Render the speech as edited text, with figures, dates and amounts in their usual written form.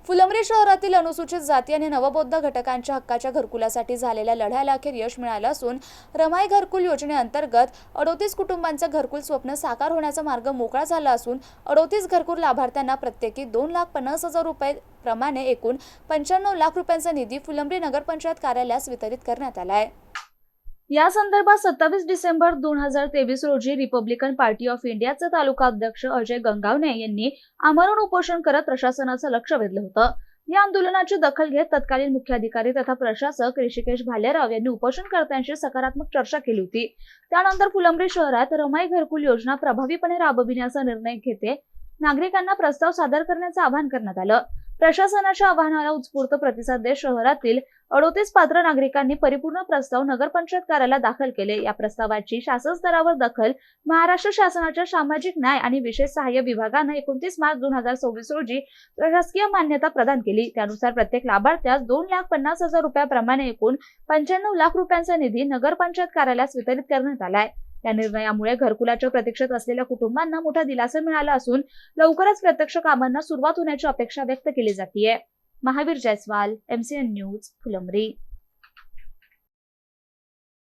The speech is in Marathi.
फुलंब्री शहरातील अनुसूचित जाती आणि नवबौद्ध घटकांच्या हक्काच्या घरकुलासाठी झालेल्या लढ्याला अखेर यश मिळालं असून रमाई घरकुल योजनेअंतर्गत 38 कुटुंबांचं घरकुल स्वप्न साकार होण्याचा मार्ग मोकळा झाला असून 38 घरकुल लाभार्थ्यांना प्रत्येकी 2,50,000 रुपये प्रमाणे एकूण 95 लाख रुपयांचा निधी फुलंब्री नगरपंचायत कार्यालयास वितरित करण्यात आला आहे। या संदर्भात 27 डिसेंबर 2023 रोजी रिपब्लिकन पार्टी ऑफ इंडियाचे तालुका अध्यक्ष अजय गंगावणे यांनी आमरण उपोषण करत प्रशासनाचं लक्ष वेधलं होतं। या आंदोलनाची दखल घेत तत्कालीन मुख्याधिकारी तथा प्रशासक ऋषिकेश भालेराव यांनी उपोषणकर्त्यांशी सकारात्मक चर्चा केली होती। त्यानंतर फुलंब्री शहरात रमाई घरकुल योजना प्रभावीपणे राबविण्याचा निर्णय घेते नागरिकांना प्रस्ताव सादर करण्याचं आवाहन करण्यात आलं। प्रशासनाच्या आवाहनाला उत्स्फूर्त प्रतिसाद देत शहरातील 38 पात्र नागरिकांनी परिपूर्ण प्रस्ताव नगरपंचायत कार्यालयात दाखल केले। या प्रस्तावाची शासन स्तरावर दखल महाराष्ट्र शासनाच्या सामाजिक न्याय आणि विशेष सहाय्य विभागाने 29 मार्च 2026 रोजी प्रशासकीय मान्यता प्रदान केली। त्यानुसार प्रत्येक लाभार्थ्यास 2,50,000 रुपयाप्रमाणे एकूण 95 लाख रुपयांचा निधी नगरपंचायत कार्यालयास वितरित करण्यात आलाय। या निर्णयामुळे घरकुलाच्या प्रतीक्षेत असलेल्या कुटुंबांना मोठा दिलासा मिळाला असून लवकरच प्रत्यक्ष कामांना सुरुवात होण्याची अपेक्षा व्यक्त केली जाते। Mahavir Jaiswal, MCN news, Phulambri.